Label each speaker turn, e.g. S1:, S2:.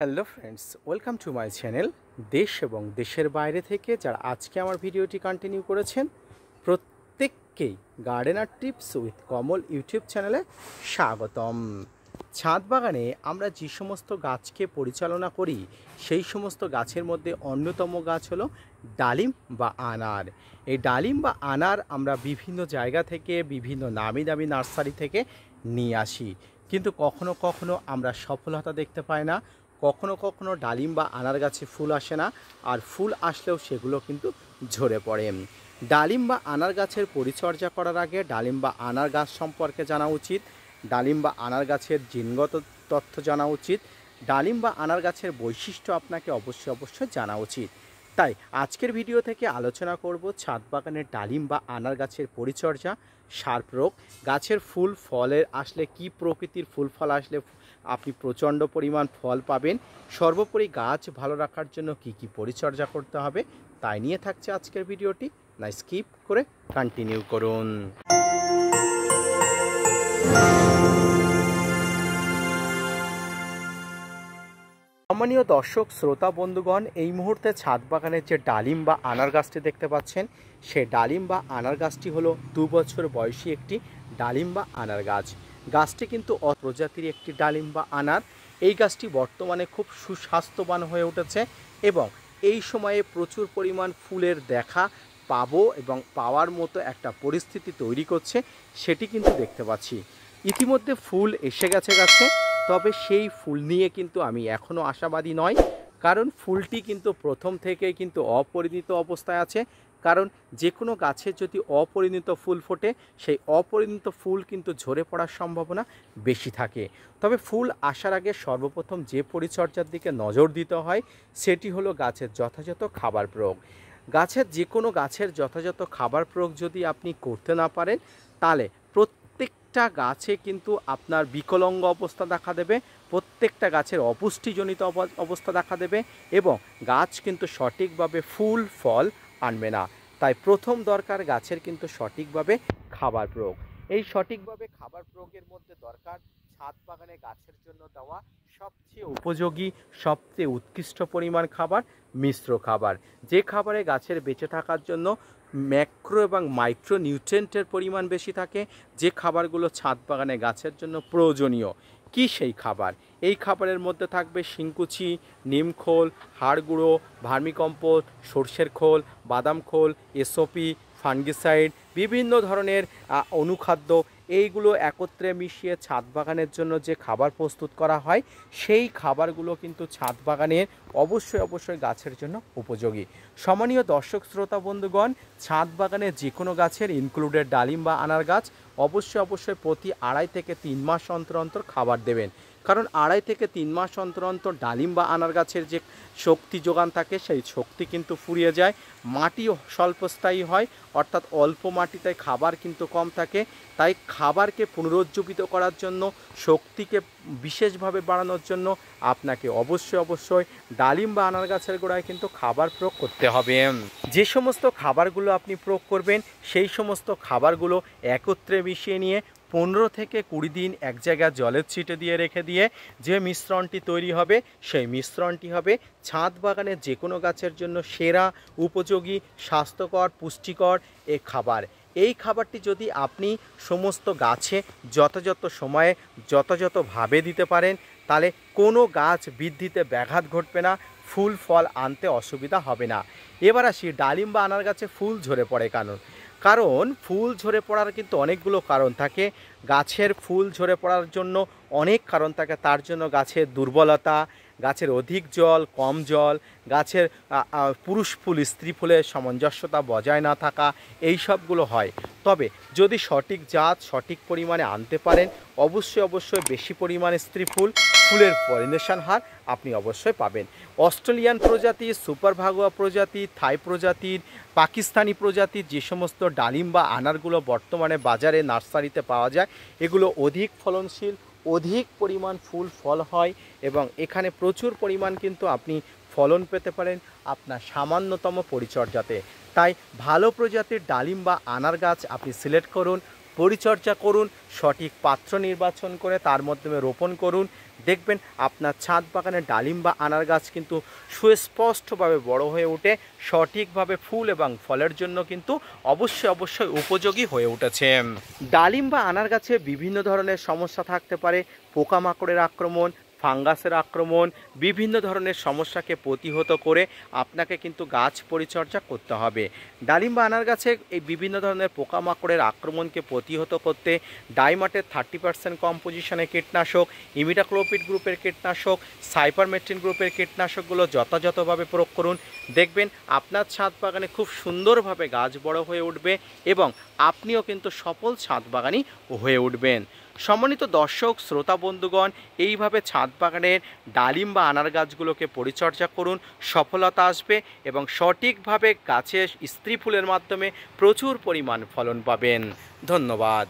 S1: Hello friends, welcome to my channel. দেশ এবং দেশের বাইরে থেকে যারা আজকে আমার ভিডিওটি কন্টিনিউ করেছেন প্রত্যেককেই gardener tips with Kamal YouTube চ্যানেলে স্বাগতম। ছাদ বাগানে আমরা যে সমস্ত গাছকে পরিচালনা করি সেই সমস্ত গাছের মধ্যে অন্যতম গাছ হলো ডালিম বা আনার। এই ডালিম বা আনার আমরা বিভিন্ন জায়গা থেকে বিভিন্ন নামি দামি নার্সারি থেকে নিয়ে আসি, কিন্তু কখনো কখনো আমরা সফলতা দেখতে পাই না। কখনো কখনো ডালিম বা আনার গাছে ফুল আসে না, আর ফুল আসলেও সেগুলো কিন্তু ঝরে পড়ে। ডালিম বা আনার গাছের পরিচর্যা করার আগে ডালিম বা আনার গাছ সম্পর্কে জানা উচিত। ডালিম বা আনার গাছের জিনগত তথ্য জানা উচিত। ডালিম বা আনার গাছের বৈশিষ্ট্য আপনাকে অবশ্যই জানা উচিত। তাই আজকের ভিডিও থেকে আলোচনা করব ছাদ বাগানের ডালিম বা আনার গাছের পরিচর্যা, সার প্রয়োগ, গাছের ফুল ফলের আসলে কি প্রকৃতির ফুল ফল আসলে আপনি প্রচণ্ড পরিমাণ ফল পাবেন, সর্বোপরি গাছ ভালো রাখার জন্য কি কি পরিচর্যা করতে হবে তাই নিয়ে থাকছে আজকের ভিডিওটি। না স্কিপ করে কন্টিনিউ করুন। সম্মানীয় দর্শক শ্রোতা বন্ধুগণ, এই মুহূর্তে ছাদ বাগানের যে ডালিম বা আনার গাছটি দেখতে পাচ্ছেন, সে ডালিম বা আনার গাছটি হলো 2 বছর বয়সী একটি ডালিম বা আনার গাছ। গাছটি কিন্তু প্রজাতির একটি ডালিম বা আনার। এই গাছটি বর্তমানে খুব সুস্বাস্থ্যবান হয়ে উঠেছে এবং এই সময়ে প্রচুর পরিমাণ ফুলের দেখা পাবো এবং পাওয়ার মতো একটা পরিস্থিতি তৈরি করছে, সেটি কিন্তু দেখতে পাচ্ছি। ইতিমধ্যে ফুল এসে গেছে গাছে, তবে সেই ফুল নিয়ে কিন্তু আমি এখনও আশাবাদী নয়, কারণ ফুলটি কিন্তু প্রথম থেকেই কিন্তু অপরিণত অবস্থায় আছে। কারণ যে কোনো গাছের যদি অপরিণত ফুল ফোটে, সেই অপরিণত ফুল কিন্তু ঝরে পড়ার সম্ভাবনা বেশি থাকে। তবে ফুল আসার আগে সর্বপ্রথম যে পরিচর্যার দিকে নজর দিতে হয় সেটি হলো গাছের যথাযথ খাবার প্রয়োগ। যে কোনো গাছের যথাযথ খাবার প্রয়োগ যদি আপনি করতে না পারেন, তাহলে প্রত্যেকটা গাছে কিন্তু আপনার বিকলাঙ্গ অবস্থা দেখা দেবে, প্রত্যেকটা গাছের অপুষ্টিজনিত অবস্থা দেখা দেবে এবং গাছ কিন্তু সঠিকভাবে ফুল ফল আনবে না। তাই প্রথম দরকার গাছের কিন্তু সঠিকভাবে খাবার প্রয়োগ। এই সঠিকভাবে খাবার প্রয়োগের মধ্যে দরকার ছাদ বাগানে গাছের জন্য দেওয়া সবচেয়ে উপযোগী, সবচেয়ে উৎকৃষ্ট পরিমাণ খাবার মিশ্র খাবার। যে খাবারে গাছের বেঁচে থাকার জন্য ম্যাক্রো এবং মাইক্রো নিউট্রিয়েন্টের পরিমাণ বেশি থাকে, যে খাবারগুলো ছাদ বাগানে গাছের জন্য প্রয়োজনীয়। কি সেই খাবার? এই খাবারের মধ্যে থাকবে শিংকুচি, নিমখোল, হাড় গুঁড়ো, ভার্মিকম্পোস্ট, সর্ষের খোল, বাদাম খোল, এসওপি, ফাঙ্গিসাইড, বিভিন্ন ধরনের অনুখাদ্য। এইগুলো একত্রে মিশিয়ে ছাদ বাগানের জন্য যে খাবার প্রস্তুত করা হয়, সেই খাবারগুলো কিন্তু ছাদ বাগানের অবশ্যই গাছের জন্য উপযোগী। সম্মানীয় দর্শক শ্রোতা বন্ধুগণ, ছাদ বাগানে যে কোনো গাছের ইনক্লুডেড ডালিম বা আনার গাছ অবশ্যই প্রতি 2.5 থেকে 3 মাস অন্তর অন্তর খাবার দেবেন। কারণ 2.5 থেকে 3 মাস অন্তর অন্তর ডালিম বা আনার গাছের যে শক্তি যোগান থাকে, সেই শক্তি কিন্তু ফুরিয়ে যায়। মাটিও স্বল্পস্থায়ী হয়, অর্থাৎ অল্প মাটিতে খাবার কিন্তু কম থাকে। তাই খাবারকে পুনরুজ্জীবিত করার জন্য, শক্তিকে বিশেষভাবে বাড়ানোর জন্য আপনাকে অবশ্যই ডালিম বা আনার গাছের গোড়ায় কিন্তু খাবার প্রয়োগ করতে হবে। যে সমস্ত খাবারগুলো আপনি প্রয়োগ করবেন, সেই সমস্ত খাবারগুলো একত্রে মিশিয়ে নিয়ে 15 থেকে 20 দিন এক জায়গায় জলের ছিটে দিয়ে রেখে দিয়ে যে মিশ্রণটি তৈরি হবে, সেই মিশ্রণটি হবে ছাদ বাগানের যে কোনো গাছের জন্য সেরা, উপযোগী, স্বাস্থ্যকর, পুষ্টিকর এ খাবার। এই খাবারটি যদি আপনি সমস্ত গাছে যথাযথ সময়ে যথাযথভাবে দিতে পারেন, তাহলে কোনো গাছ বৃদ্ধিতে ব্যাঘাত ঘটবে না, ফুল ফল আনতে অসুবিধা হবে না। এবার আসি ডালিম বা আনার গাছে ফুল ঝরে পড়ে কারণ ফুল ঝরে পড়ার কিন্তু অনেকগুলো কারণ থাকে। গাছের ফুল ঝরে পড়ার জন্য অনেক কারণ থাকে। তার জন্য গাছের দুর্বলতা, গাছের অধিক জল, কম জল, গাছের পুরুষ ফুল স্ত্রী ফুলের সামঞ্জস্যতা বজায় না থাকা, এই সবগুলো হয়। তবে যদি সঠিক জাত সঠিক পরিমাণে আনতে পারেন, অবশ্যই বেশি পরিমাণে স্ত্রী ফুলের পলিনেশন হার আপনি অবশ্যই পাবেন। অস্ট্রেলিয়ান প্রজাতি, সুপার ভাগুয়া প্রজাতি, থাই প্রজাতির, পাকিস্তানি প্রজাতির যে সমস্ত ডালিম বা আনারগুলো বর্তমানে বাজারে নার্সারিতে পাওয়া যায়, এগুলো অধিক ফলনশীল, অধিক পরিমাণ ফুল ফল হয় এবং এখানে প্রচুর পরিমাণ কিন্তু আপনি ফলন পেতে পারেন আপনার সামান্যতম পরিচর্যাতে। তাই ভালো প্রজাতির ডালিম বা আনার গাছ আপনি সিলেক্ট করুন, পরিচর্যা করুন, সঠিক পাত্র নির্বাচন করে তার মাধ্যমে রোপণ করুন। দেখবেন আপনার ছাদ বাগানের ডালিম বা আনার গাছ কিন্তু সুস্পষ্টভাবে বড় হয়ে ওঠে, সঠিকভাবে ফুল এবং ফলের জন্য কিন্তু অবশ্যই উপযোগী হয়ে উঠেছে। ডালিম বা আনার গাছে বিভিন্ন ধরনের সমস্যা থাকতে পারে, পোকামাকড়ের আক্রমণ, ফাঙ্গাসের আক্রমণ, বিভিন্ন ধরনের সমস্যাকে প্রতিহত করে আপনাকে কিন্তু গাছ পরিচর্যা করতে হবে। ডালিম বা আনার গাছে এই বিভিন্ন ধরনের পোকামাকড়ের আক্রমণকে প্রতিহত করতে ডাইমাটের 30% কম্পোজিশনের কীটনাশক, ইমিডাক্লোপিড গ্রুপের কীটনাশক, সাইপারমেথ্রিন গ্রুপের কীটনাশকগুলো যথাযথভাবে প্রয়োগ করুন। দেখবেন আপনার ছাদ বাগানে খুব সুন্দরভাবে গাছ বড় হয়ে উঠবে এবং আপনিও কিন্তু সফল ছাদ বাগানি হয়ে উঠবেন। সম্মানিত দর্শক শ্রোতা বন্ধুগণ, এইভাবে ছাদ বাগানের ডালিম বা আনার গাছগুলোকে পরিচর্যা করুন, সফলতা আসবে এবং সঠিকভাবে গাছে স্ত্রী ফুলের মাধ্যমে প্রচুর পরিমাণ ফলন পাবেন। ধন্যবাদ।